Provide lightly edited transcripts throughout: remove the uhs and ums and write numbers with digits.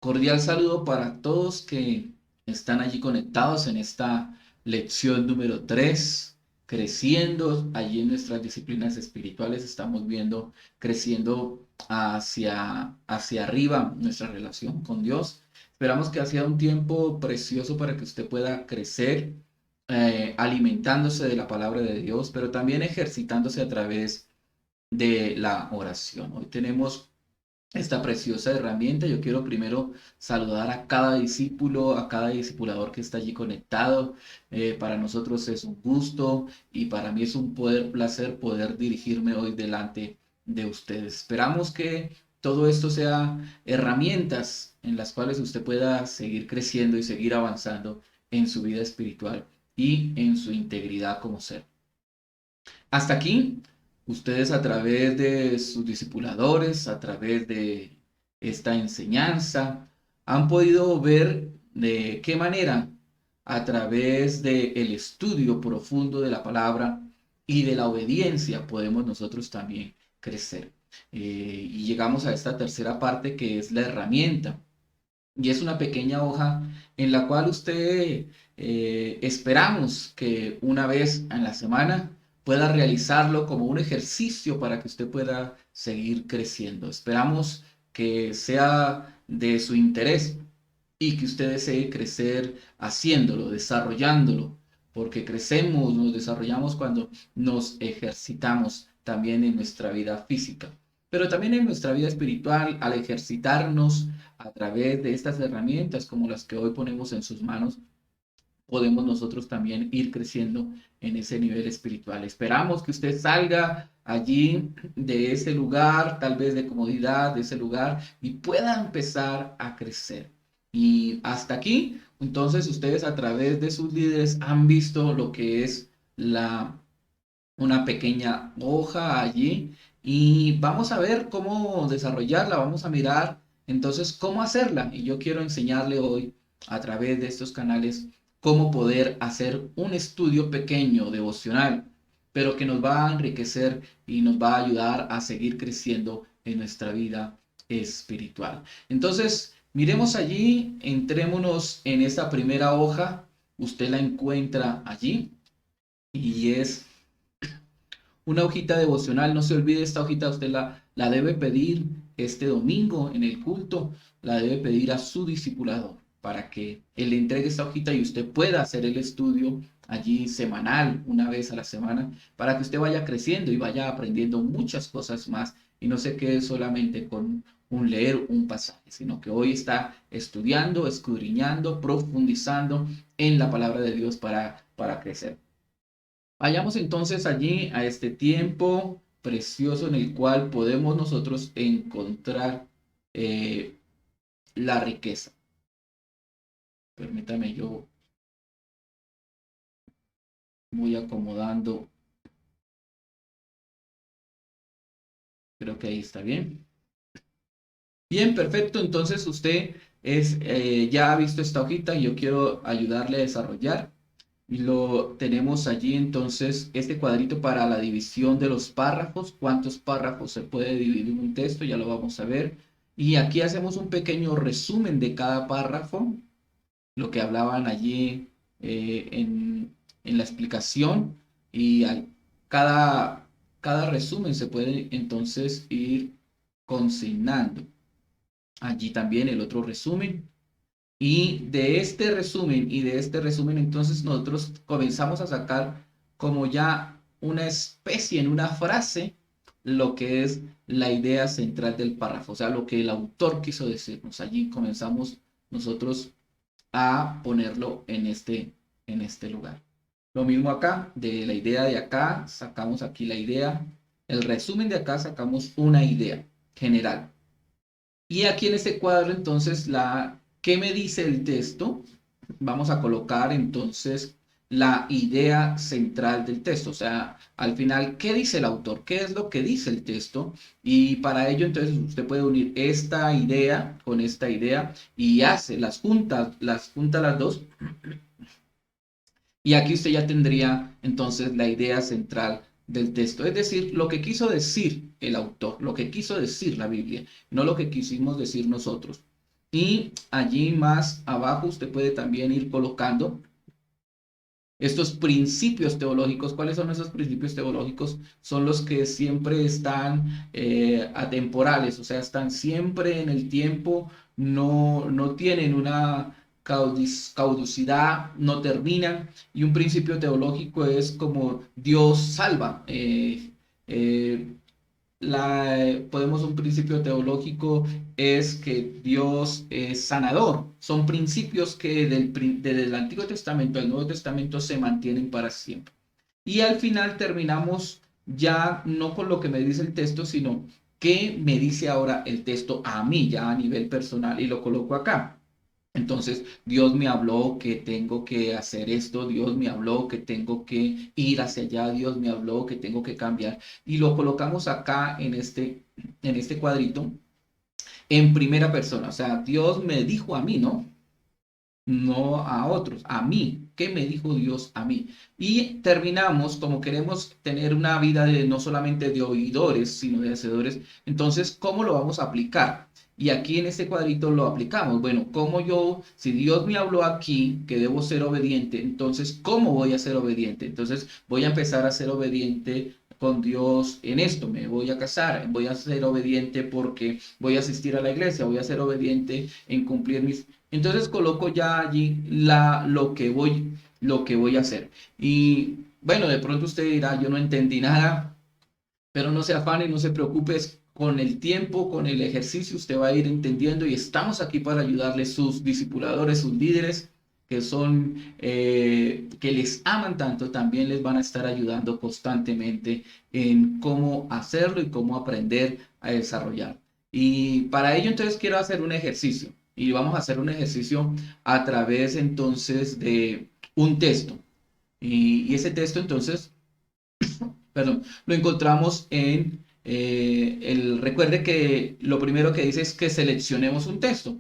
Cordial saludo para todos que están allí conectados en esta lección número 3, creciendo allí en nuestras disciplinas espirituales. Estamos viendo creciendo hacia arriba nuestra relación con Dios. Esperamos que ha sido un tiempo precioso para que usted pueda crecer, alimentándose de la palabra de Dios, pero también ejercitándose a través de la oración. Hoy tenemos esta preciosa herramienta. Yo quiero primero saludar a cada discípulo, a cada discipulador que está allí conectado. Para nosotros es un gusto y para mí es un placer poder dirigirme hoy delante de ustedes. Esperamos que todo esto sea herramientas en las cuales usted pueda seguir creciendo y seguir avanzando en su vida espiritual y en su integridad como ser. Hasta aquí, ustedes a través de sus discipuladores, a través de esta enseñanza, han podido ver de qué manera, a través del estudio profundo de la palabra y de la obediencia, podemos nosotros también crecer. Y llegamos a esta tercera parte que es la herramienta. Y es una pequeña hoja en la cual usted esperamos que una vez en la semana pueda realizarlo como un ejercicio para que usted pueda seguir creciendo. Esperamos que sea de su interés y que usted desee crecer haciéndolo, desarrollándolo, porque crecemos, nos desarrollamos cuando nos ejercitamos también en nuestra vida física, pero también en nuestra vida espiritual, al ejercitarnos a través de estas herramientas como las que hoy ponemos en sus manos, podemos nosotros también ir creciendo en ese nivel espiritual. Esperamos que usted salga allí de ese lugar, tal vez de comodidad, de ese lugar, y pueda empezar a crecer. Y hasta aquí, entonces ustedes a través de sus líderes han visto lo que es una pequeña hoja allí y vamos a ver cómo desarrollarla, vamos a mirar entonces cómo hacerla. Y yo quiero enseñarle hoy a través de estos canales cómo poder hacer un estudio pequeño, devocional, pero que nos va a enriquecer y nos va a ayudar a seguir creciendo en nuestra vida espiritual. Entonces, miremos allí, entrémonos en esta primera hoja, usted la encuentra allí y es una hojita devocional. No se olvide, esta hojita usted la debe pedir este domingo en el culto, la debe pedir a su discipulador para que él le entregue esta hojita y usted pueda hacer el estudio allí semanal, una vez a la semana, para que usted vaya creciendo y vaya aprendiendo muchas cosas más y no se quede solamente con un leer un pasaje, sino que hoy está estudiando, escudriñando, profundizando en la palabra de Dios para crecer. Vayamos entonces allí a este tiempo precioso en el cual podemos nosotros encontrar eh, la riqueza. Permítame, yo voy acomodando, creo que ahí está bien. Bien, perfecto. Entonces usted ya ha visto esta hojita y yo quiero ayudarle a desarrollar. Y lo tenemos allí entonces este cuadrito para la división de los párrafos. ¿Cuántos párrafos se puede dividir en un texto? Ya lo vamos a ver. Y aquí hacemos un pequeño resumen de cada párrafo, lo que hablaban allí en la explicación. Y cada, cada resumen se puede entonces ir consignando. Allí también el otro resumen. Y de este resumen entonces nosotros comenzamos a sacar como ya una especie, en una frase, lo que es la idea central del párrafo, o sea, lo que el autor quiso decirnos. Allí comenzamos nosotros a ponerlo en este lugar. Lo mismo acá, de la idea de acá, sacamos aquí la idea, el resumen de acá sacamos una idea general. Y aquí en este cuadro, entonces, ¿qué me dice el texto? Vamos a colocar entonces la idea central del texto. O sea, al final, ¿qué dice el autor? ¿Qué es lo que dice el texto? Y para ello, entonces, usted puede unir esta idea con esta idea y hace las junta las dos. Y aquí usted ya tendría entonces la idea central del texto, es decir, lo que quiso decir el autor, lo que quiso decir la Biblia, no lo que quisimos decir nosotros. Y allí más abajo usted puede también ir colocando estos principios teológicos. ¿Cuáles son esos principios teológicos? Son los que siempre están atemporales, o sea, están siempre en el tiempo, no tienen una cauducidad, no terminan. Y un principio teológico es como Dios salva. Eh, podemos un principio teológico es que Dios es sanador. Son principios que desde el Antiguo Testamento al Nuevo Testamento se mantienen para siempre. Y al final terminamos ya no con lo que me dice el texto, sino qué me dice ahora el texto a mí, ya a nivel personal, y lo coloco acá. Entonces, Dios me habló que tengo que hacer esto, Dios me habló que tengo que ir hacia allá, Dios me habló que tengo que cambiar. Y lo colocamos acá en este cuadrito en primera persona. O sea, Dios me dijo a mí, ¿no? No a otros, a mí. ¿Qué me dijo Dios a mí? Y terminamos, como queremos tener una vida de no solamente de oidores, sino de hacedores, entonces, ¿cómo lo vamos a aplicar? Y aquí en este cuadrito lo aplicamos. Bueno, ¿cómo yo, si Dios me habló aquí que debo ser obediente, entonces, ¿cómo voy a ser obediente? Entonces, voy a empezar a ser obediente con Dios en esto, me voy a casar, voy a ser obediente porque voy a asistir a la iglesia, voy a ser obediente en cumplir mis... Entonces coloco ya allí lo que voy a hacer. Y bueno, de pronto usted dirá, yo no entendí nada, pero no se afane, no se preocupe, con el tiempo, con el ejercicio, usted va a ir entendiendo y estamos aquí para ayudarle sus discipuladores, sus líderes, que son, que les aman tanto, también les van a estar ayudando constantemente en cómo hacerlo y cómo aprender a desarrollar. Y para ello entonces quiero hacer un ejercicio y vamos a hacer un ejercicio a través entonces de un texto. Y ese texto entonces perdón, lo encontramos en recuerde que lo primero que dice es que seleccionemos un texto.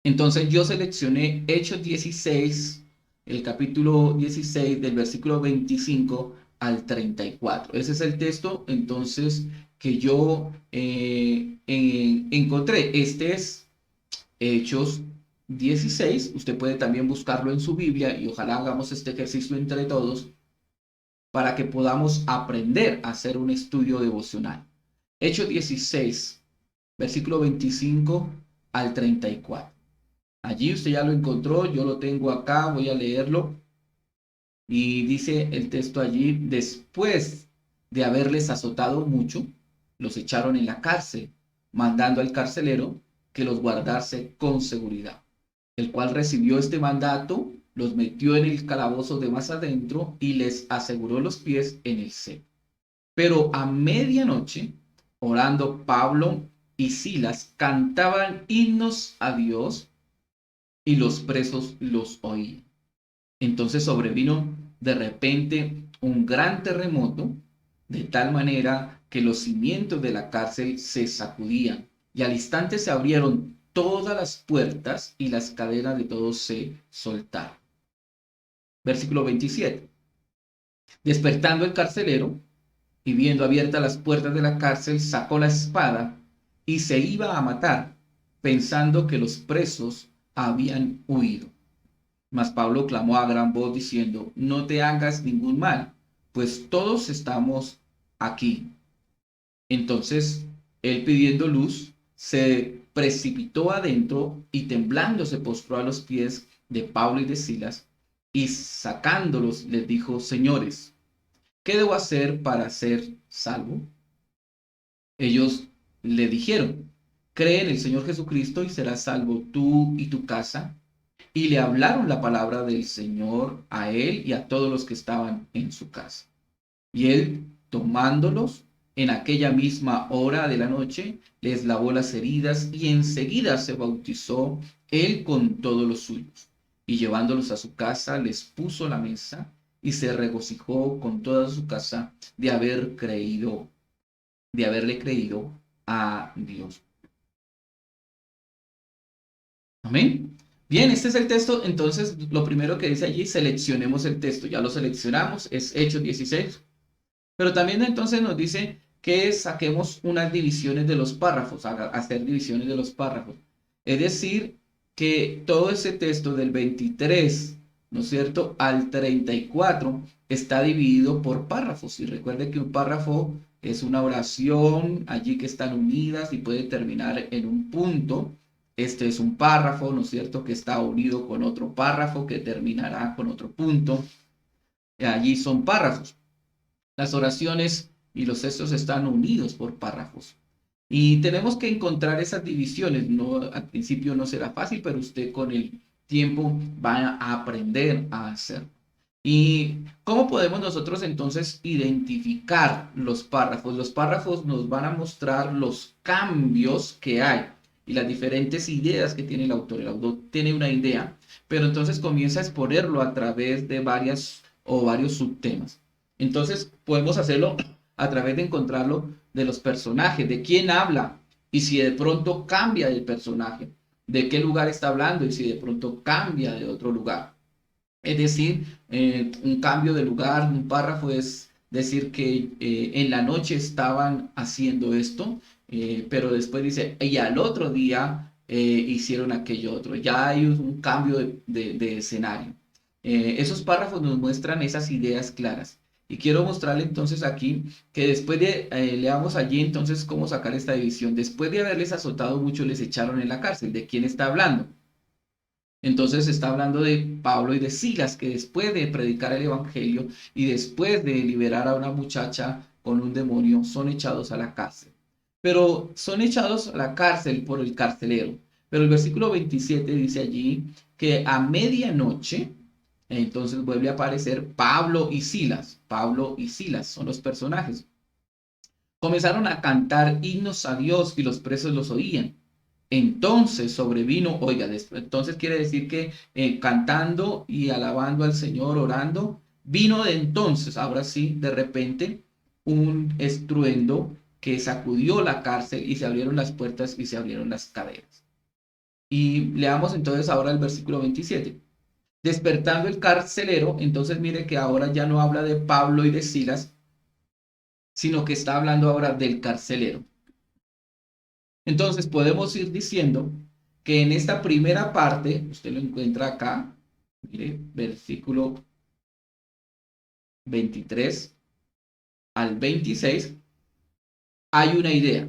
Entonces yo seleccioné Hechos 16, el capítulo 16 del versículo 25 al 34. Ese es el texto entonces que yo encontré. Este es Hechos 16. Usted puede también buscarlo en su Biblia y ojalá hagamos este ejercicio entre todos para que podamos aprender a hacer un estudio devocional. Hechos 16, versículo 25 al 34. Allí usted ya lo encontró, yo lo tengo acá, voy a leerlo. Y dice el texto allí, después de haberles azotado mucho, los echaron en la cárcel, mandando al carcelero que los guardase con seguridad, el cual recibió este mandato, los metió en el calabozo de más adentro y les aseguró los pies en el cepo. Pero a medianoche, orando Pablo y Silas, cantaban himnos a Dios y los presos los oían. Entonces sobrevino de repente un gran terremoto, de tal manera que los cimientos de la cárcel se sacudían y al instante se abrieron todas las puertas y las cadenas de todos se soltaron. Versículo 27. Despertando el carcelero y viendo abiertas las puertas de la cárcel, sacó la espada y se iba a matar, pensando que los presos habían huido. Mas Pablo clamó a gran voz diciendo, no te hagas ningún mal, pues todos estamos aquí. Entonces, él pidiendo luz, se precipitó adentro y temblando se postró a los pies de Pablo y de Silas y sacándolos les dijo, señores, ¿qué debo hacer para ser salvo? Ellos le dijeron, cree en el Señor Jesucristo y serás salvo tú y tu casa. Y le hablaron la palabra del Señor a él y a todos los que estaban en su casa. Y él, tomándolos en aquella misma hora de la noche, les lavó las heridas y enseguida se bautizó él con todos los suyos. Y llevándolos a su casa, les puso la mesa y se regocijó con toda su casa de haberle creído a Dios. Amén. Bien, este es el texto. Entonces, lo primero que dice allí, seleccionemos el texto. Ya lo seleccionamos, es Hechos 16. Pero también entonces nos dice que saquemos unas divisiones de los párrafos, hacer divisiones de los párrafos. Es decir, que todo ese texto del 23, ¿no es cierto?, al 34 está dividido por párrafos. Y recuerde que un párrafo es una oración allí que están unidas y puede terminar en un punto. Este es un párrafo, ¿no es cierto?, que está unido con otro párrafo que terminará con otro punto. Allí son párrafos. Las oraciones y los textos están unidos por párrafos. Y tenemos que encontrar esas divisiones. No, al principio no será fácil, pero usted con el tiempo va a aprender a hacerlo. ¿Y cómo podemos nosotros entonces identificar los párrafos? Los párrafos nos van a mostrar los cambios que hay y las diferentes ideas que tiene el autor. El autor tiene una idea, pero entonces comienza a exponerlo a través de varias o varios subtemas. Entonces podemos hacerlo a través de encontrarlo de los personajes, de quién habla y si de pronto cambia el personaje, de qué lugar está hablando y si de pronto cambia de otro lugar. Es decir, un cambio de lugar, un párrafo es decir que en la noche estaban haciendo esto, pero después dice, y al otro día hicieron aquello otro. Ya hay un cambio de escenario. Esos párrafos nos muestran esas ideas claras. Y quiero mostrarle entonces aquí que después de, leamos allí entonces cómo sacar esta división. Después de haberles azotado mucho, les echaron en la cárcel. ¿De quién está hablando? Entonces está hablando de Pablo y de Silas, que después de predicar el evangelio y después de liberar a una muchacha con un demonio, son echados a la cárcel. Pero son echados a la cárcel por el carcelero. Pero el versículo 27 dice allí que a medianoche, entonces vuelve a aparecer Pablo y Silas. Pablo y Silas son los personajes. Comenzaron a cantar himnos a Dios y los presos los oían. Entonces sobrevino, oiga, entonces quiere decir que cantando y alabando al Señor, orando, vino de entonces, ahora sí, de repente, un estruendo que sacudió la cárcel y se abrieron las puertas y se abrieron las cadenas. Y leamos entonces ahora el versículo 27. Despertando el carcelero, entonces mire que ahora ya no habla de Pablo y de Silas, sino que está hablando ahora del carcelero. Entonces podemos ir diciendo que en esta primera parte, usted lo encuentra acá, mire, versículo 23 al 26, hay una idea.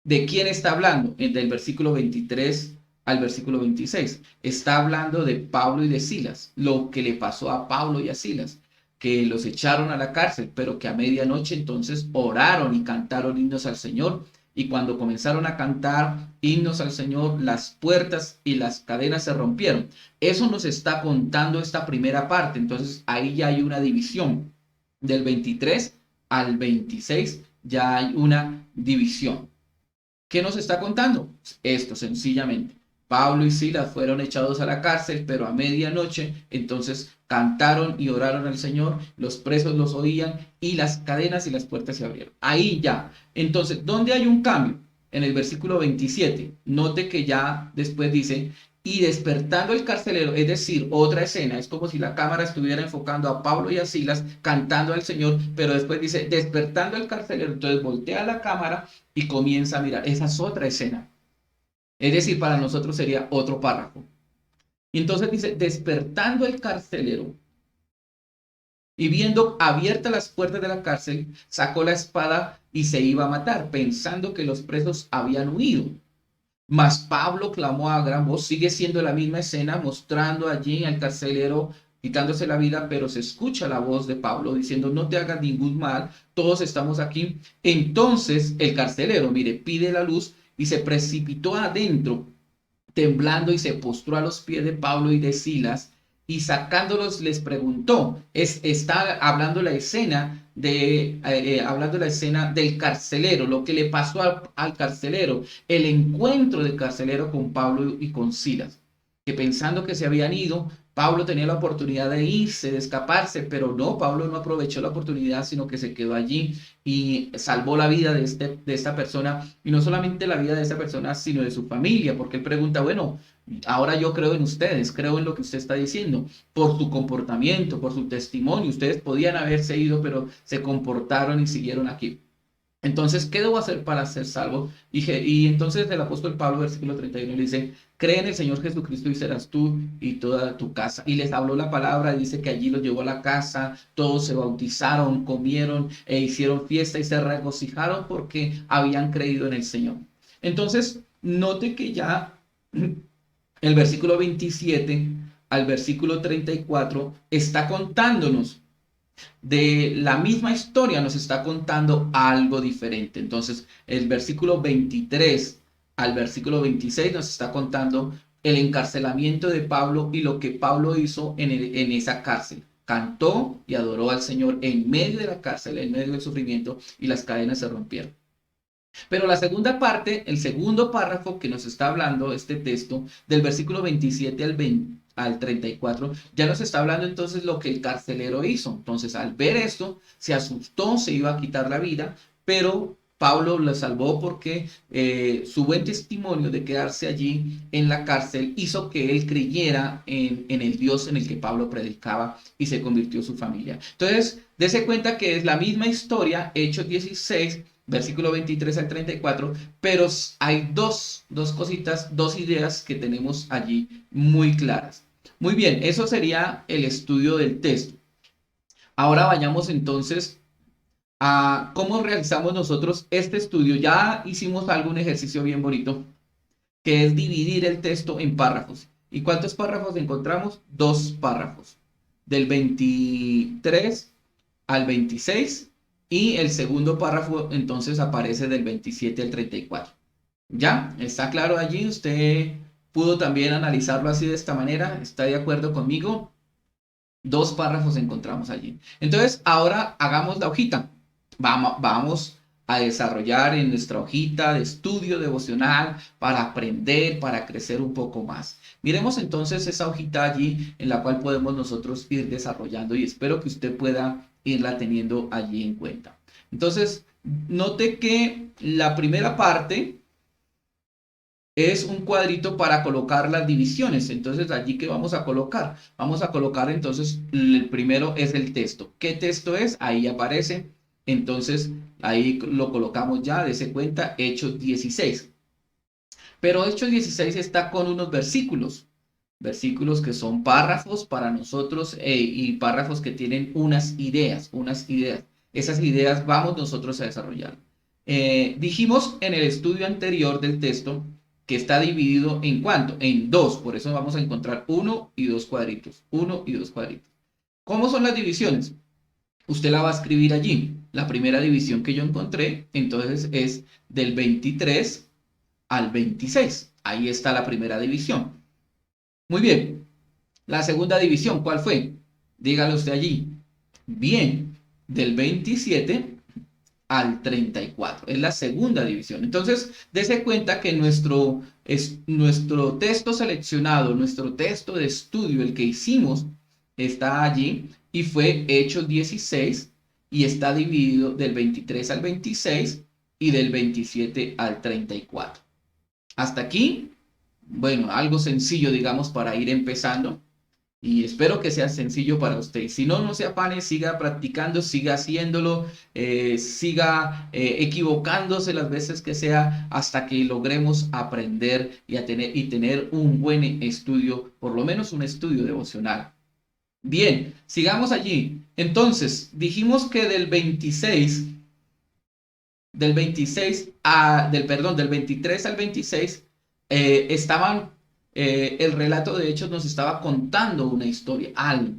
¿De quién está hablando? Del versículo 23 al versículo 26. Está hablando de Pablo y de Silas, lo que le pasó a Pablo y a Silas, que los echaron a la cárcel, pero que a medianoche entonces oraron y cantaron himnos al Señor. Y cuando comenzaron a cantar himnos al Señor, las puertas y las cadenas se rompieron. Eso nos está contando esta primera parte. Entonces ahí ya hay una división. Del 23 al 26 ya hay una división. ¿Qué nos está contando? Esto sencillamente. Pablo y Silas fueron echados a la cárcel, pero a medianoche entonces cantaron y oraron al Señor, los presos los oían y las cadenas y las puertas se abrieron. Ahí ya. Entonces, ¿dónde hay un cambio? En el versículo 27. Note que ya después dice, y despertando el carcelero, es decir, otra escena, es como si la cámara estuviera enfocando a Pablo y a Silas cantando al Señor, pero después dice, despertando el carcelero, entonces voltea la cámara y comienza a mirar. Esa es otra escena. Es decir, para nosotros sería otro párrafo. Y entonces dice, despertando el carcelero y viendo abiertas las puertas de la cárcel, sacó la espada y se iba a matar, pensando que los presos habían huido. Mas Pablo clamó a gran voz, sigue siendo la misma escena, mostrando allí al carcelero quitándose la vida, pero se escucha la voz de Pablo diciendo, no te hagas ningún mal, todos estamos aquí. Entonces el carcelero, mire, pide la luz y se precipitó adentro, temblando y se postró a los pies de Pablo y de Silas y sacándolos les preguntó, está hablando la escena hablando la escena del carcelero, lo que le pasó al carcelero, el encuentro del carcelero con Pablo y con Silas, que pensando que se habían ido, Pablo tenía la oportunidad de irse, de escaparse, pero no, Pablo no aprovechó la oportunidad, sino que se quedó allí y salvó la vida de esta persona, y no solamente la vida de esta persona, sino de su familia, porque él pregunta, bueno, ahora yo creo en ustedes, creo en lo que usted está diciendo, por su comportamiento, por su testimonio, ustedes podían haberse ido, pero se comportaron y siguieron aquí. Entonces, ¿qué debo hacer para ser salvo? Y entonces el apóstol Pablo, versículo 31, le dice, cree en el Señor Jesucristo y serás tú y toda tu casa. Y les habló la palabra, dice que allí los llevó a la casa, todos se bautizaron, comieron e hicieron fiesta y se regocijaron porque habían creído en el Señor. Entonces, note que ya el versículo 27 al versículo 34 está contándonos de la misma historia, nos está contando algo diferente. Entonces, el versículo 23 al versículo 26 nos está contando el encarcelamiento de Pablo y lo que Pablo hizo en esa cárcel. Cantó y adoró al Señor en medio de la cárcel, en medio del sufrimiento, y las cadenas se rompieron. Pero la segunda parte, el segundo párrafo que nos está hablando este texto, del versículo 27 al 34, ya nos está hablando entonces lo que el carcelero hizo. Entonces, al ver esto, se asustó, se iba a quitar la vida, pero Pablo lo salvó porque su buen testimonio de quedarse allí en la cárcel hizo que él creyera en el Dios en el que Pablo predicaba y se convirtió su familia. Entonces, dése cuenta que es la misma historia, Hechos 16 versículo 23 al 34, pero hay dos cositas, dos ideas que tenemos allí muy claras. Muy bien, eso sería el estudio del texto. Ahora vayamos entonces a cómo realizamos nosotros este estudio. Ya hicimos algún ejercicio bien bonito, que es dividir el texto en párrafos. ¿Y cuántos párrafos encontramos? Dos párrafos, del 23 al 26 y el segundo párrafo entonces aparece del 27 al 34. ¿Ya? ¿Está claro allí? ¿Usted pudo también analizarlo así de esta manera? ¿Está de acuerdo conmigo? Dos párrafos encontramos allí. Entonces, ahora hagamos la hojita. Vamos a desarrollar en nuestra hojita de estudio devocional para aprender, para crecer un poco más. Miremos entonces esa hojita allí en la cual podemos nosotros ir desarrollando y espero que usted pueda irla teniendo allí en cuenta. Entonces, note que la primera parte es un cuadrito para colocar las divisiones. Entonces, allí que vamos a colocar. Vamos a colocar entonces, el primero es el texto. ¿Qué texto es? Ahí aparece. Entonces, ahí lo colocamos ya, dese cuenta, Hechos 16. Pero Hechos 16 está con unos versículos. Versículos que son párrafos para nosotros y párrafos que tienen unas ideas, unas ideas. Esas ideas vamos nosotros a desarrollar. Dijimos en el estudio anterior del texto que está dividido en cuánto, en dos, por eso vamos a encontrar uno y dos cuadritos, uno y dos cuadritos. ¿Cómo son las divisiones? Usted la va a escribir allí. La primera división que yo encontré, entonces es del 23 al 26. Ahí está la primera división. Muy bien. La segunda división, ¿cuál fue? Dígalo usted allí. Bien, del 27 al 34. Es la segunda división. Entonces, dése cuenta que nuestro texto seleccionado, nuestro texto de estudio, el que hicimos, está allí y fue Hechos 16 y está dividido del 23 al 26 y del 27 al 34. Hasta aquí, bueno, algo sencillo, digamos, para ir empezando. Y espero que sea sencillo para usted. Si no, no se afane, siga practicando, siga haciéndolo, siga equivocándose las veces que sea hasta que logremos aprender y tener un buen estudio, por lo menos un estudio devocional. Bien, sigamos allí. Entonces, dijimos que del 23 al 26 el relato de Hechos nos estaba contando una historia, algo.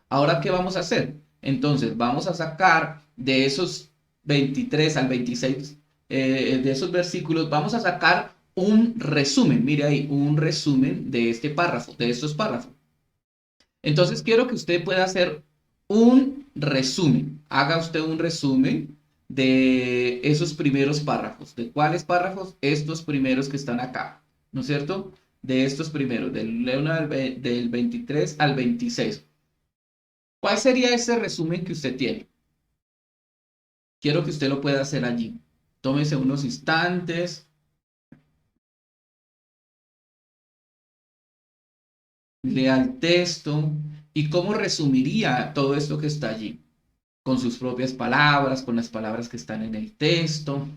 Ahora, ¿qué vamos a hacer? Entonces, vamos a sacar de esos 23 al 26, de esos versículos, vamos a sacar un resumen, mire ahí, un resumen de este párrafo, de estos párrafos. Entonces, quiero que usted pueda hacer un resumen. Haga usted un resumen de esos primeros párrafos. ¿De cuáles párrafos? Estos primeros que están acá, ¿no es cierto? De estos primeros, del 23 al 26. ¿Cuál sería ese resumen que usted tiene? Quiero que usted lo pueda hacer allí. Tómese unos instantes, lea el texto y cómo resumiría todo esto que está allí. con sus propias palabras, con las palabras que están en el texto,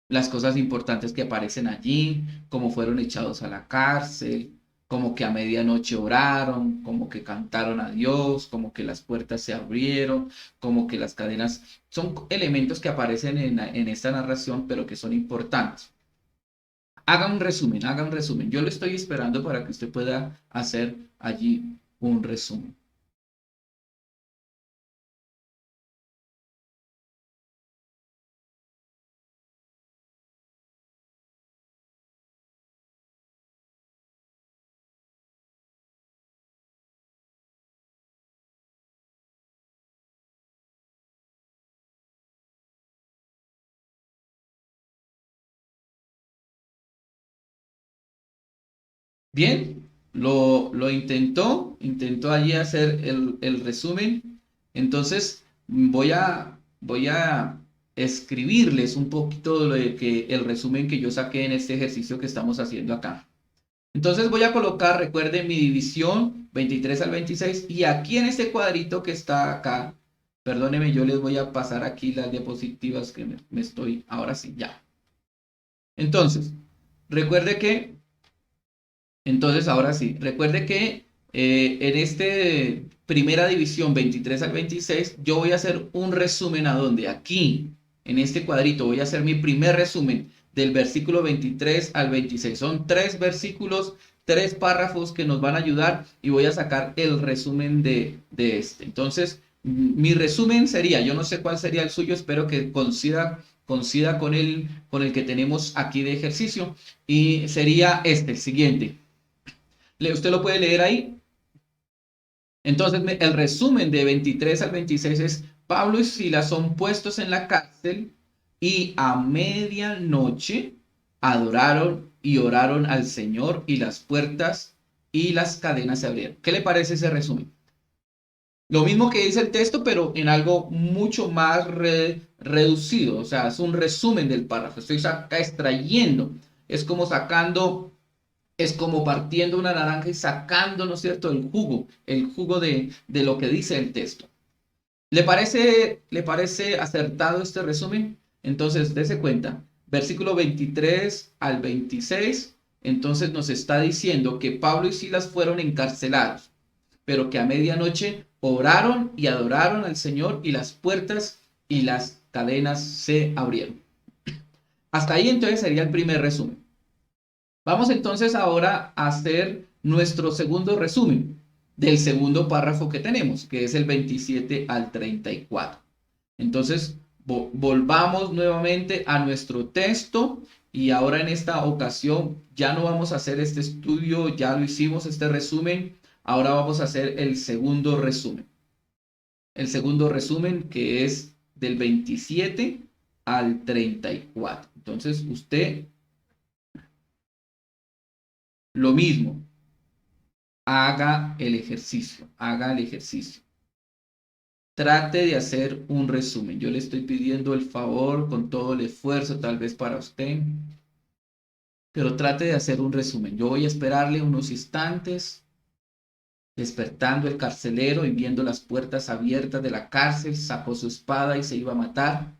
las cosas importantes que aparecen allí, como fueron echados a la cárcel, como que a medianoche oraron, como que cantaron a Dios, como que las puertas se abrieron, como que las cadenas, son elementos que aparecen en esta narración, pero que son importantes. Haga un resumen, haga un resumen. Yo lo estoy esperando para que usted pueda hacer allí un resumen. Bien, lo intentó allí hacer el resumen. Entonces voy a escribirles un poquito de el resumen que yo saqué en este ejercicio que estamos haciendo acá. Entonces voy a colocar, recuerden mi división 23 al 26 y aquí en este cuadrito que está acá, perdónenme, yo les voy a pasar aquí las diapositivas que me estoy, ahora sí, ya. Entonces, recuerde que Entonces, ahora sí, recuerde que en este primera división 23 al 26, yo voy a hacer un resumen a donde aquí, en este cuadrito, voy a hacer mi primer resumen del versículo 23 al 26. Son tres versículos, tres párrafos que nos van a ayudar y voy a sacar el resumen de este. Entonces, mi resumen sería, yo no sé cuál sería el suyo, espero que coincida con el que tenemos aquí de ejercicio y sería este, el siguiente. Usted lo puede leer ahí. Entonces, el resumen de 23 al 26 es, Pablo y Silas son puestos en la cárcel y a medianoche adoraron y oraron al Señor y las puertas y las cadenas se abrieron. ¿Qué le parece ese resumen? Lo mismo que dice el texto, pero en algo mucho más reducido. O sea, es un resumen del párrafo. Estoy acá extrayendo. Es como sacando Es como partiendo una naranja y sacando, ¿no es cierto?, el jugo de lo que dice el texto. ¿Le parece acertado este resumen? Entonces, dése cuenta, versículo 23 al 26, entonces nos está diciendo que Pablo y Silas fueron encarcelados, pero que a medianoche oraron y adoraron al Señor y las puertas y las cadenas se abrieron. Hasta ahí entonces sería el primer resumen. Vamos entonces ahora a hacer nuestro segundo resumen del segundo párrafo que tenemos, que es el 27 al 34. Entonces, volvamos nuevamente a nuestro texto y ahora en esta ocasión ya no vamos a hacer este estudio, ya lo hicimos este resumen, ahora vamos a hacer el segundo resumen. El segundo resumen que es del 27 al 34. Entonces, usted lo mismo, haga el ejercicio. Trate de hacer un resumen. Yo le estoy pidiendo el favor con todo el esfuerzo, tal vez para usted, pero trate de hacer un resumen. Yo voy a esperarle unos instantes, despertando el carcelero y viendo las puertas abiertas de la cárcel, sacó su espada y se iba a matar,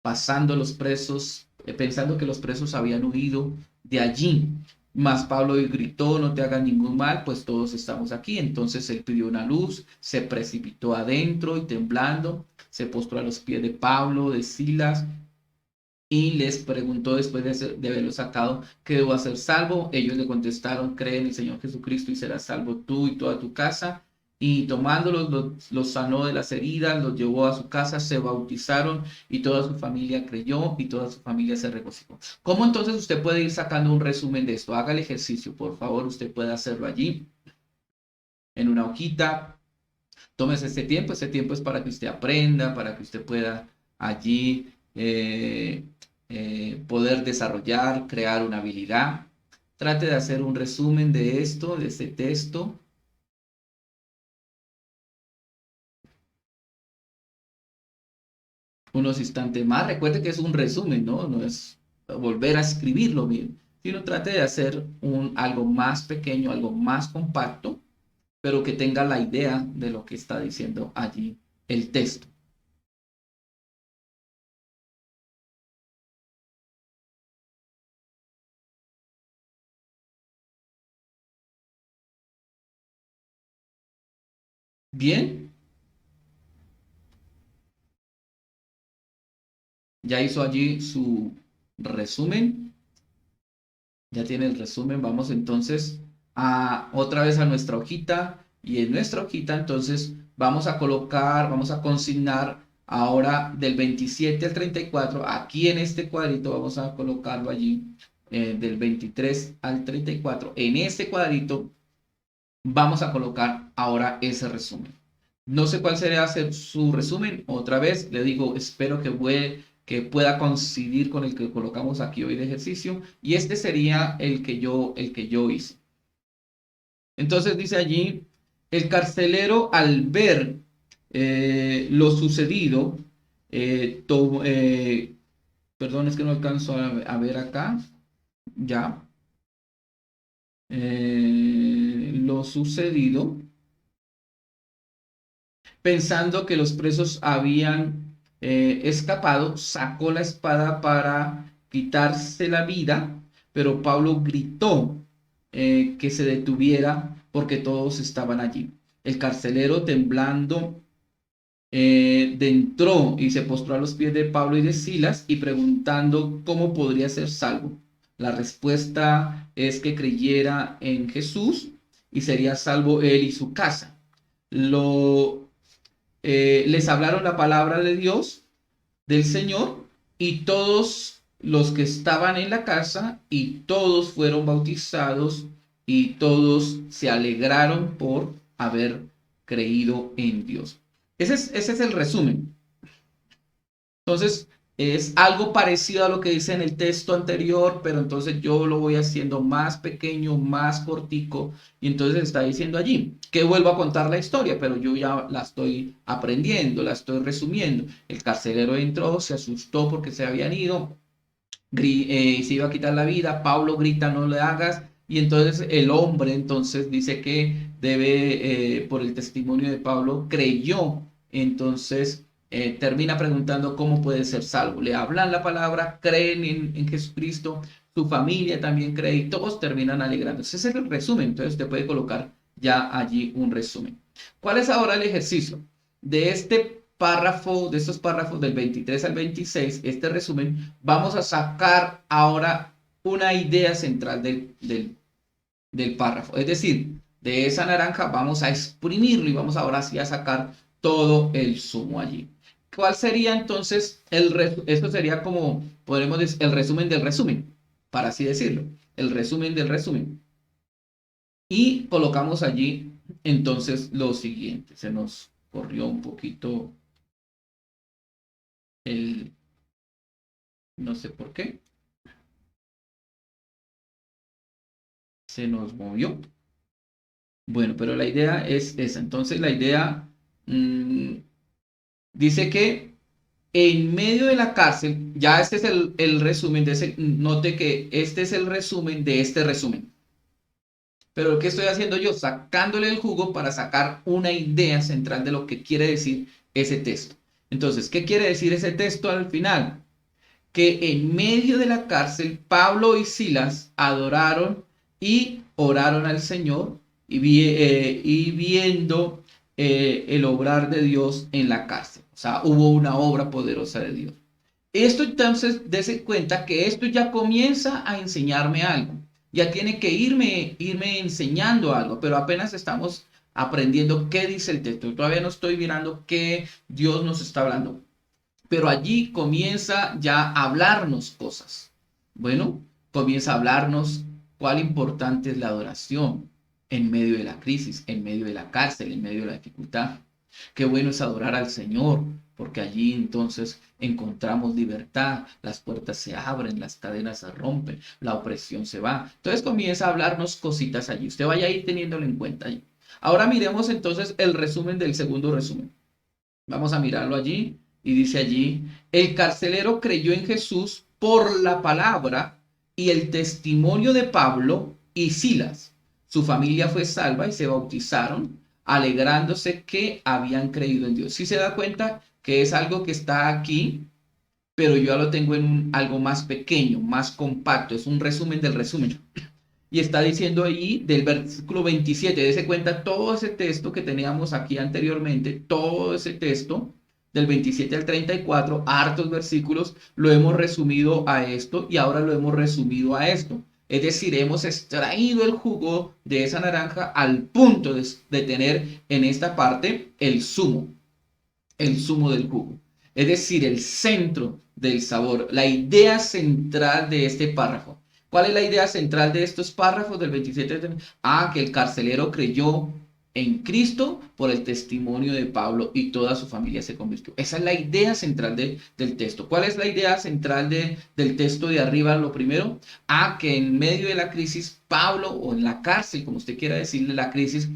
pasando los presos, pensando que los presos habían huido de allí. Mas Pablo gritó, no te hagas ningún mal, pues todos estamos aquí. Entonces él pidió una luz, se precipitó adentro y temblando, se postró a los pies de Pablo, de Silas, y les preguntó después de haberlo sacado, ¿qué debo hacer salvo? Ellos le contestaron, cree en el Señor Jesucristo y serás salvo tú y toda tu casa. Y tomándolos, los sanó de las heridas, los llevó a su casa, se bautizaron y toda su familia creyó y toda su familia se regocijó. ¿Cómo entonces usted puede ir sacando un resumen de esto? Haga el ejercicio, por favor, usted puede hacerlo allí en una hojita. Tómese este tiempo es para que usted aprenda, para que usted pueda allí poder desarrollar, crear una habilidad. Trate de hacer un resumen de esto, de este texto. Unos instantes más. Recuerde que es un resumen, ¿no? No es volver a escribirlo bien, sino trate de hacer algo más pequeño, algo más compacto, pero que tenga la idea de lo que está diciendo allí el texto. Bien, ya hizo allí su resumen. Ya tiene el resumen. Vamos entonces otra vez a nuestra hojita. Y en nuestra hojita entonces vamos a colocar, vamos a consignar ahora del 27 al 34. Aquí en este cuadrito vamos a colocarlo allí. Del 23 al 34. En este cuadrito vamos a colocar ahora ese resumen. No sé cuál sería hacer su resumen. Otra vez le digo, espero que pueda coincidir con el que colocamos aquí hoy de ejercicio. Y este sería el que yo hice. Entonces dice allí, el carcelero al ver lo sucedido, perdón, es que no alcanzo a ver acá, ya, lo sucedido, pensando que los presos habían escapado, sacó la espada para quitarse la vida, pero Pablo gritó que se detuviera porque todos estaban allí. El carcelero, temblando, entró y se postró a los pies de Pablo y de Silas y preguntando cómo podría ser salvo. La respuesta es que creyera en Jesús y sería salvo él y su casa. Les hablaron la palabra de Dios, del Señor, y todos los que estaban en la casa, y todos fueron bautizados, y todos se alegraron por haber creído en Dios. Ese es el resumen. Entonces, es algo parecido a lo que dice en el texto anterior, pero entonces yo lo voy haciendo más pequeño, más cortico, y entonces está diciendo allí que vuelvo a contar la historia, pero yo ya la estoy aprendiendo, la estoy resumiendo. El carcelero entró, se asustó porque se habían ido, se iba a quitar la vida, Pablo grita, no le hagas, y entonces el hombre entonces dice que por el testimonio de Pablo, creyó, entonces termina preguntando cómo puede ser salvo. Le hablan la palabra, creen en Jesucristo, su familia también cree y todos terminan alegrándose. Ese es el resumen, entonces te puede colocar ya allí un resumen. ¿Cuál es ahora el ejercicio? De de estos párrafos del 23 al 26, este resumen, vamos a sacar ahora una idea central del párrafo. Es decir, de esa naranja vamos a exprimirlo y vamos ahora sí a sacar todo el zumo allí. ¿Cuál sería entonces esto sería como, podemos decir, el resumen del resumen, para así decirlo, el resumen del resumen. Y colocamos allí entonces lo siguiente. Se nos corrió un poquito no sé por qué, se nos movió. Bueno, pero la idea es esa. Entonces la idea dice que en medio de la cárcel, ya este es el resumen de ese, note que este es el resumen de este resumen. Pero ¿qué estoy haciendo yo? Sacándole el jugo para sacar una idea central de lo que quiere decir ese texto. Entonces, ¿qué quiere decir ese texto al final? Que en medio de la cárcel, Pablo y Silas adoraron y oraron al Señor y viendo el obrar de Dios en la cárcel. O sea, hubo una obra poderosa de Dios. Esto entonces, dése cuenta que esto ya comienza a enseñarme algo. Ya tiene que irme enseñando algo, pero apenas estamos aprendiendo qué dice el texto. Todavía no estoy mirando qué Dios nos está hablando. Pero allí comienza ya a hablarnos cosas. Bueno, comienza a hablarnos cuál importante es la adoración en medio de la crisis, en medio de la cárcel, en medio de la dificultad. Qué bueno es adorar al Señor, porque allí entonces encontramos libertad, las puertas se abren, las cadenas se rompen, la opresión se va. Entonces comienza a hablarnos cositas allí. Usted vaya a ir teniéndolo en cuenta allí. Ahora miremos entonces el resumen del segundo resumen. Vamos a mirarlo allí y dice allí, el carcelero creyó en Jesús por la palabra y el testimonio de Pablo y Silas. Su familia fue salva y se bautizaron. alegrándose que habían creído en Dios. Si se da cuenta que es algo que está aquí, pero yo ya lo tengo en algo más pequeño, más compacto, es un resumen del resumen. Y está diciendo ahí del versículo 27, dése cuenta todo ese texto que teníamos aquí anteriormente, todo ese texto del 27 al 34, hartos versículos, lo hemos resumido a esto y ahora lo hemos resumido a esto. Es decir, hemos extraído el jugo de esa naranja al punto de tener en esta parte el zumo del jugo. Es decir, el centro del sabor, la idea central de este párrafo. ¿Cuál es la idea central de estos párrafos del 27? Que el carcelero creyó en Cristo por el testimonio de Pablo y toda su familia se convirtió. Esa es la idea central del texto. ¿Cuál es la idea central del texto de arriba? Lo primero, que en medio de la crisis, Pablo, o en la cárcel, como usted quiera decirle, la crisis,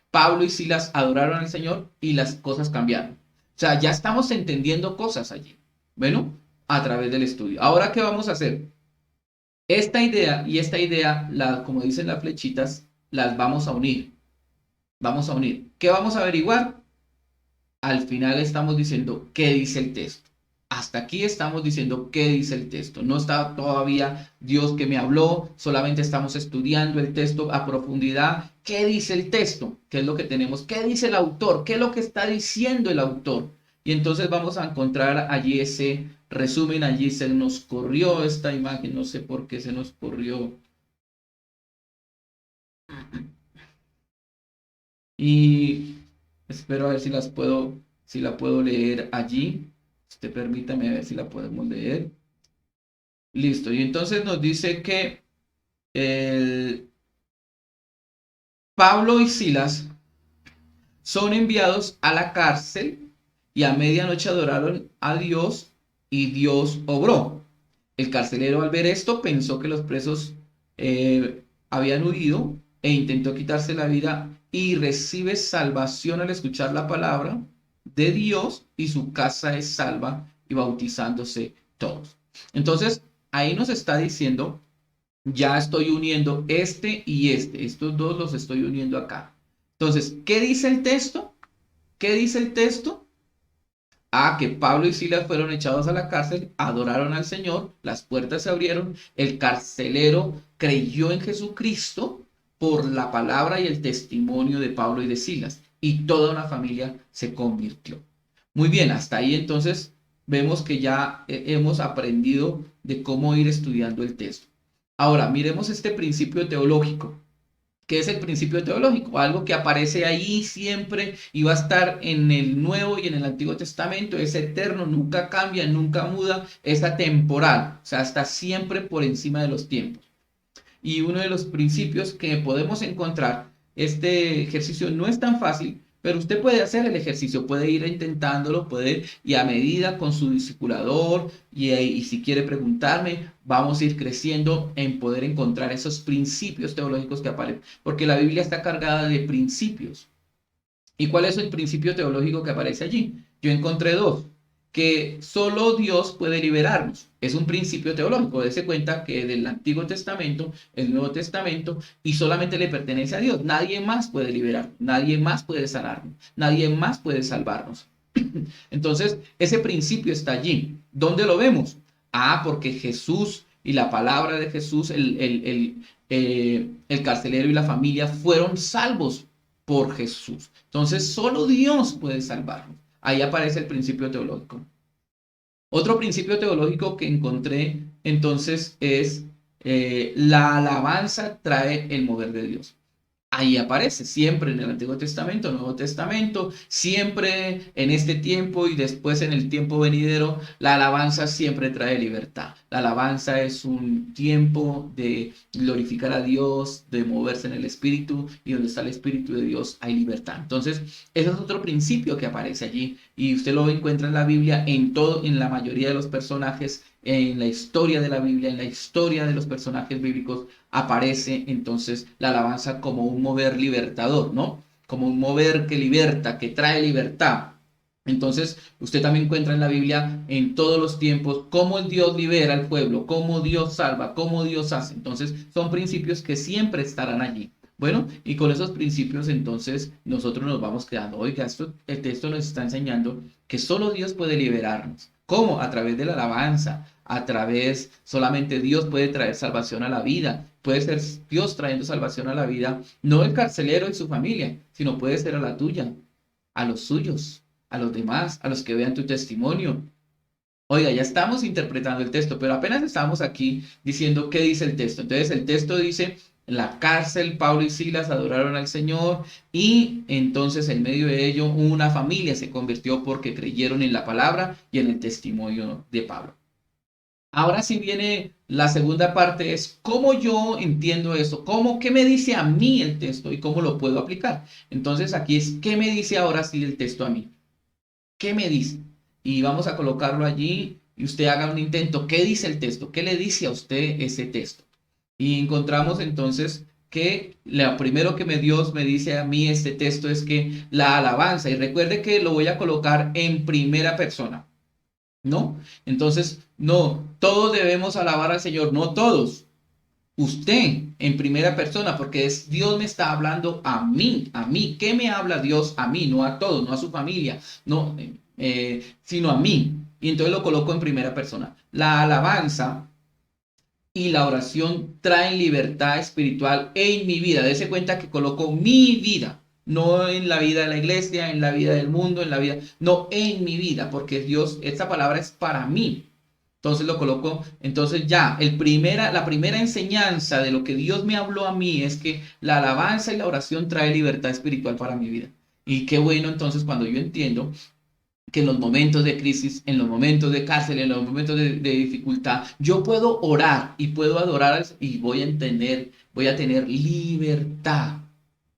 Pablo y Silas adoraron al Señor y las cosas cambiaron. O sea, ya estamos entendiendo cosas allí. Bueno, a través del estudio. Ahora, ¿qué vamos a hacer? Esta idea y esta idea, como dicen las flechitas, las vamos a unir. Vamos a unir. ¿Qué vamos a averiguar? Al final estamos diciendo qué dice el texto. Hasta aquí estamos diciendo qué dice el texto. No está todavía Dios que me habló, solamente estamos estudiando el texto a profundidad. ¿Qué dice el texto? ¿Qué es lo que tenemos? ¿Qué dice el autor? ¿Qué es lo que está diciendo el autor? Y entonces vamos a encontrar allí ese resumen. Allí se nos corrió esta imagen, no sé por qué se nos corrió. Y espero a ver si la puedo leer allí. Usted permítame a ver si la podemos leer. Listo. Y entonces nos dice que Pablo y Silas son enviados a la cárcel y a medianoche adoraron a Dios y Dios obró. El carcelero al ver esto pensó que los presos habían huido e intentó quitarse la vida y recibe salvación al escuchar la palabra de Dios y su casa es salva y bautizándose todos. Entonces, ahí nos está diciendo, ya estoy uniendo este y este, estos dos los estoy uniendo acá. Entonces, ¿qué dice el texto? ¿Qué dice el texto? Que Pablo y Silas fueron echados a la cárcel, adoraron al Señor, las puertas se abrieron, el carcelero creyó en Jesucristo por la palabra y el testimonio de Pablo y de Silas, y toda una familia se convirtió. Muy bien, hasta ahí entonces vemos que ya hemos aprendido de cómo ir estudiando el texto. Ahora, miremos este principio teológico. ¿Qué es el principio teológico? Algo que aparece ahí siempre y va a estar en el Nuevo y en el Antiguo Testamento, es eterno, nunca cambia, nunca muda, es atemporal, o sea, está siempre por encima de los tiempos. Y uno de los principios que podemos encontrar, este ejercicio no es tan fácil, pero usted puede hacer el ejercicio, puede ir intentándolo, y a medida con su discipulador, y si quiere preguntarme, vamos a ir creciendo en poder encontrar esos principios teológicos que aparecen, porque la Biblia está cargada de principios. ¿Y cuál es el principio teológico que aparece allí? Yo encontré dos, que solo Dios puede liberarnos. Es un principio teológico. Dese cuenta que del Antiguo Testamento, el Nuevo Testamento, y solamente le pertenece a Dios. Nadie más puede liberarnos, nadie más puede sanarnos, nadie más puede salvarnos. Entonces, ese principio está allí. ¿Dónde lo vemos? Porque Jesús y la palabra de Jesús, el carcelero y la familia fueron salvos por Jesús. Entonces, solo Dios puede salvarnos. Ahí aparece el principio teológico. Otro principio teológico que encontré entonces es la alabanza trae el mover de Dios. Ahí aparece siempre en el Antiguo Testamento, Nuevo Testamento, siempre en este tiempo y después en el tiempo venidero, la alabanza siempre trae libertad. La alabanza es un tiempo de glorificar a Dios, de moverse en el Espíritu, y donde está el Espíritu de Dios hay libertad. Entonces, ese es otro principio que aparece allí y usted lo encuentra en la Biblia en la mayoría de los personajes, en la historia de la Biblia, en la historia de los personajes bíblicos, aparece entonces la alabanza como un mover libertador, ¿no? Como un mover que liberta, que trae libertad. Entonces, usted también encuentra en la Biblia en todos los tiempos cómo el Dios libera al pueblo, cómo Dios salva, cómo Dios hace. Entonces, son principios que siempre estarán allí. Bueno, y con esos principios entonces nosotros nos vamos quedando. Oiga, el texto nos está enseñando que solo Dios puede liberarnos. ¿Cómo? A través de la alabanza, a través, solamente Dios puede traer salvación a la vida. Puede ser Dios trayendo salvación a la vida, no el carcelero y su familia, sino puede ser a la tuya, a los suyos, a los demás, a los que vean tu testimonio. Oiga, ya estamos interpretando el texto, pero apenas estamos aquí diciendo qué dice el texto. Entonces el texto dice, en la cárcel Pablo y Silas adoraron al Señor y entonces en medio de ello una familia se convirtió porque creyeron en la palabra y en el testimonio de Pablo. Ahora sí viene la segunda parte, es cómo yo entiendo eso, qué me dice a mí el texto y cómo lo puedo aplicar. Entonces aquí es, ¿qué me dice ahora sí el texto a mí? ¿Qué me dice? Y vamos a colocarlo allí y usted haga un intento. ¿Qué dice el texto? ¿Qué le dice a usted ese texto? Y encontramos entonces que lo primero que Dios me dice a mí este texto es que la alabanza, y recuerde que lo voy a colocar en primera persona, ¿no? Entonces, no, todos debemos alabar al Señor, no todos. Usted en primera persona, porque es Dios me está hablando a mí, a mí. ¿Qué me habla Dios a mí? No a todos, no a su familia, no, sino a mí. Y entonces lo coloco en primera persona. La alabanza y la oración traen libertad espiritual en mi vida. Dese cuenta que coloco mi vida, no en la vida de la iglesia, en la vida del mundo, en la vida, no en mi vida, porque Dios, esta palabra es para mí. Entonces lo coloco, entonces ya, la primera enseñanza de lo que Dios me habló a mí es que la alabanza y la oración trae libertad espiritual para mi vida. Y qué bueno entonces cuando yo entiendo que en los momentos de crisis, en los momentos de cárcel, en los momentos de dificultad, yo puedo orar y puedo adorar y voy a tener libertad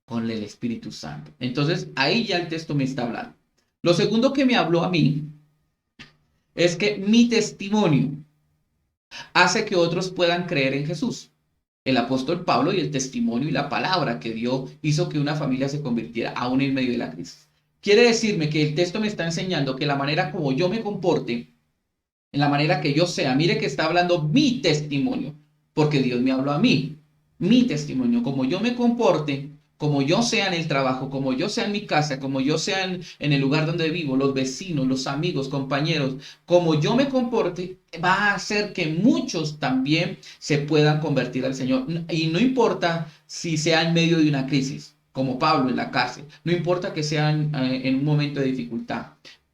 con el Espíritu Santo. Entonces ahí ya el texto me está hablando. Lo segundo que me habló a mí es que mi testimonio hace que otros puedan creer en Jesús. El apóstol Pablo y el testimonio y la palabra que dio hizo que una familia se convirtiera aún en medio de la crisis. Quiere decirme que el texto me está enseñando que la manera como yo me comporte, en la manera que yo sea, mire que está hablando mi testimonio, porque Dios me habló a mí, mi testimonio, como yo me comporte, como yo sea en el trabajo, como yo sea en mi casa, como yo sea en el lugar donde vivo, los vecinos, los amigos, compañeros, como yo me comporte, va a hacer que muchos también se puedan convertir al Señor. Y no importa si sea en medio de una crisis, como Pablo en la cárcel, no importa que sea en un momento de dificultad.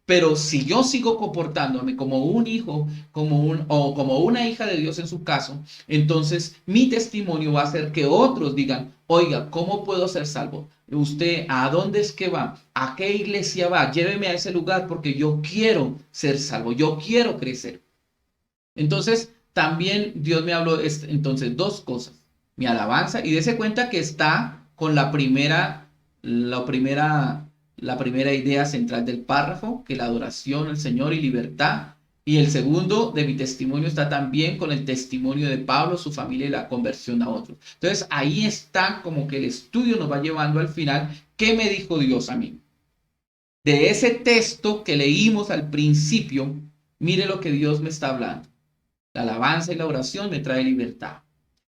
Pero si yo sigo comportándome como un hijo, o como una hija de Dios en su caso, entonces mi testimonio va a hacer que otros digan, oiga, ¿cómo puedo ser salvo? ¿Usted a dónde es que va? ¿A qué iglesia va? Lléveme a ese lugar porque yo quiero ser salvo, yo quiero crecer. Entonces, también Dios me habló, entonces, dos cosas. Mi alabanza, y dése cuenta que está con la primera idea central del párrafo, que la adoración al Señor y libertad. Y el segundo de mi testimonio está también con el testimonio de Pablo, su familia y la conversión a otros. Entonces, ahí está como que el estudio nos va llevando al final. ¿Qué me dijo Dios a mí? De ese texto que leímos al principio, mire lo que Dios me está hablando. La alabanza y la oración me trae libertad.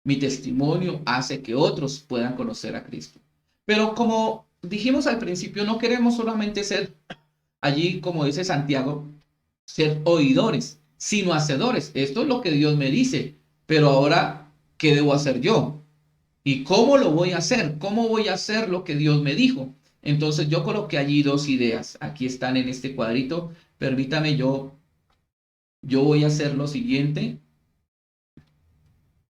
Mi testimonio hace que otros puedan conocer a Cristo. Pero como dijimos al principio, no queremos solamente ser allí, como dice Santiago, ser oidores, sino hacedores. Esto es lo que Dios me dice. Pero ahora, ¿qué debo hacer yo? ¿Y cómo lo voy a hacer? ¿Cómo voy a hacer lo que Dios me dijo? Entonces yo coloqué allí dos ideas. Aquí están en este cuadrito. Permítame, yo voy a hacer lo siguiente.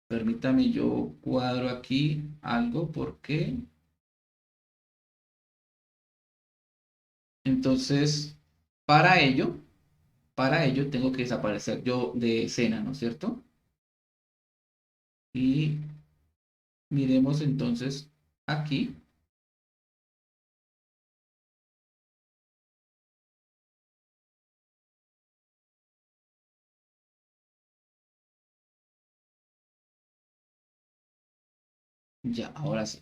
Permítame, yo cuadro aquí algo porque entonces para ello, para ello tengo que desaparecer yo de escena, ¿no es cierto? Y miremos entonces aquí. Ya, ahora sí.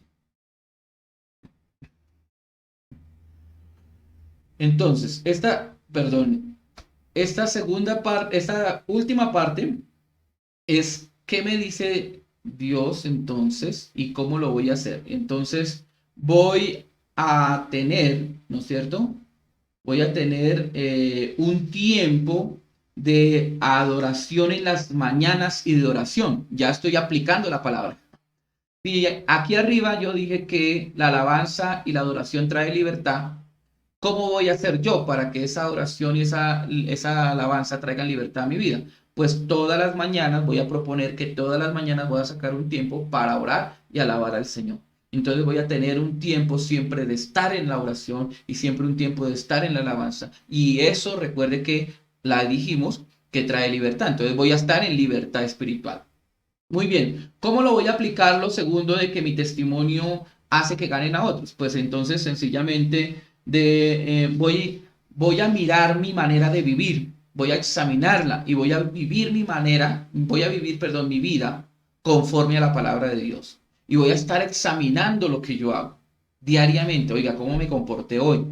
Entonces, perdón, esta última parte es qué me dice. Dios entonces y cómo lo voy a hacer. Entonces voy a tener, ¿no es cierto? Voy a tener un tiempo de adoración en las mañanas y de oración. Ya estoy aplicando la palabra. Y aquí arriba yo dije que la alabanza y la adoración trae libertad. ¿Cómo voy a hacer yo para que esa oración y esa alabanza traigan libertad a mi vida? Pues todas las mañanas voy a proponer que todas las mañanas voy a sacar un tiempo para orar y alabar al Señor. Entonces voy a tener un tiempo siempre de estar en la oración y siempre un tiempo de estar en la alabanza. Y eso recuerde que la dijimos que trae libertad. Entonces voy a estar en libertad espiritual. Muy bien, ¿cómo lo voy a aplicar lo segundo de que mi testimonio hace que ganen a otros? Pues entonces sencillamente voy a mirar mi manera de vivir, voy a examinarla y voy a vivir mi manera, voy a vivir, perdón, mi vida conforme a la palabra de Dios. Y voy a estar examinando lo que yo hago diariamente. Oiga, ¿cómo me comporté hoy?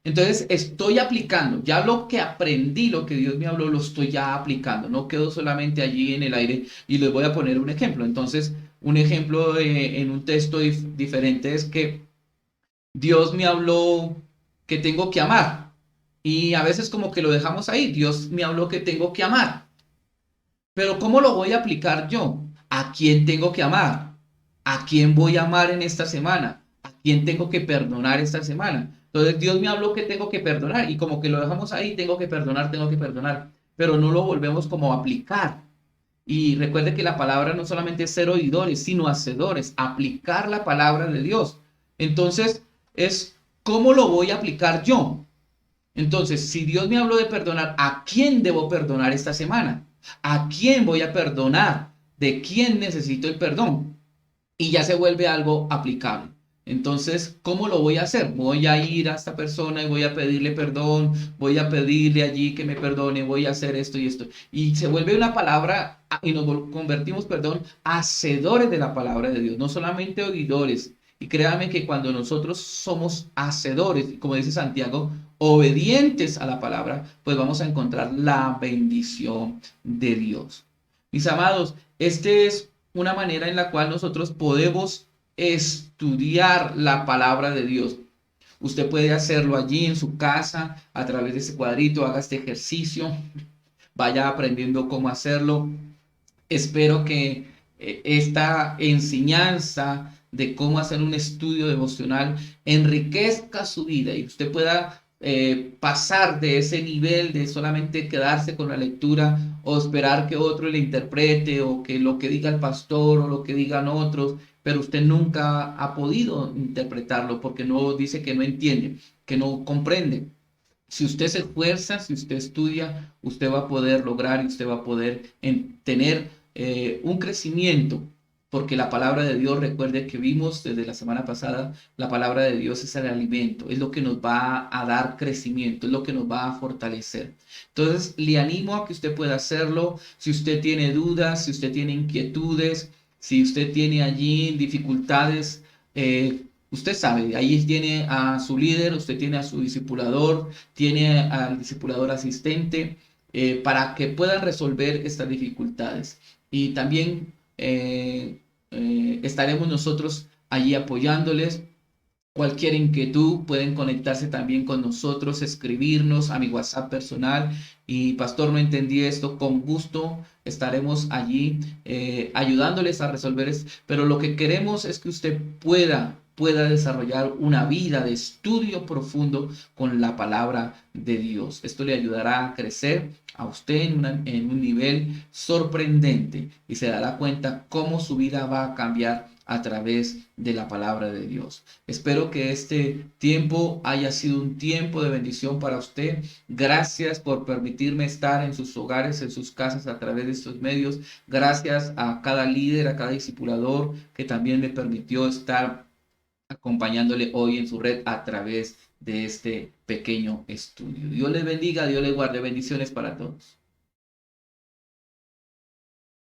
Entonces estoy aplicando, ya lo que aprendí, lo que Dios me habló, lo estoy ya aplicando, no quedo solamente allí en el aire y les voy a poner un ejemplo. Entonces, un ejemplo en un texto diferente es que Dios me habló que tengo que amar y a veces como que lo dejamos ahí, Dios me habló que tengo que amar, pero ¿cómo lo voy a aplicar yo? ¿A quién tengo que amar? ¿A quién voy a amar en esta semana? ¿A quién tengo que perdonar esta semana? Entonces Dios me habló que tengo que perdonar y como que lo dejamos ahí, tengo que perdonar, pero no lo volvemos como a aplicar. Y recuerde que la palabra no solamente es ser oidores, sino hacedores, aplicar la palabra de Dios. Entonces es, ¿cómo lo voy a aplicar yo? Entonces, si Dios me habló de perdonar, ¿a quién debo perdonar esta semana? ¿A quién voy a perdonar? ¿De quién necesito el perdón? Y ya se vuelve algo aplicable. Entonces, ¿cómo lo voy a hacer? Voy a ir a esta persona y voy a pedirle perdón, voy a pedirle allí que me perdone, voy a hacer esto y esto. Y se vuelve una palabra y nos convertimos, perdón, hacedores de la palabra de Dios, no solamente oidores. Y créame que cuando nosotros somos hacedores, como dice Santiago, obedientes a la palabra, pues vamos a encontrar la bendición de Dios. Mis amados, este es una manera en la cual nosotros podemos estudiar la palabra de Dios. Usted puede hacerlo allí en su casa, a través de ese cuadrito, haga este ejercicio, vaya aprendiendo cómo hacerlo. Espero que esta enseñanza de cómo hacer un estudio devocional enriquezca su vida y usted pueda pasar de ese nivel de solamente quedarse con la lectura o esperar que otro le interprete o que lo que diga el pastor o lo que digan otros, pero usted nunca ha podido interpretarlo porque no dice que no entiende, que no comprende. Si usted se esfuerza, si usted estudia, usted va a poder lograr y usted va a poder tener un crecimiento, porque la palabra de Dios, recuerde que vimos desde la semana pasada, la palabra de Dios es el alimento, es lo que nos va a dar crecimiento, es lo que nos va a fortalecer. Entonces, le animo a que usted pueda hacerlo. Si usted tiene dudas, si usted tiene inquietudes, si usted tiene allí dificultades, usted sabe, ahí tiene a su líder, usted tiene a su discipulador, tiene al discipulador asistente, para que puedan resolver estas dificultades. Y también estaremos nosotros allí apoyándoles. Cualquier inquietud pueden conectarse también con nosotros, escribirnos a mi WhatsApp personal y pastor, no entendí esto, con gusto estaremos allí ayudándoles a resolver esto, pero lo que queremos es que usted pueda desarrollar una vida de estudio profundo con la palabra de Dios. Esto le ayudará a crecer a usted en un nivel sorprendente y se dará cuenta cómo su vida va a cambiar a través de la palabra de Dios. Espero que este tiempo haya sido un tiempo de bendición para usted. Gracias por permitirme estar en sus hogares, en sus casas a través de estos medios. Gracias a cada líder, a cada discipulador que también me permitió estar acompañándole hoy en su red a través de este pequeño estudio. Dios les bendiga, Dios les guarde. Bendiciones para todos.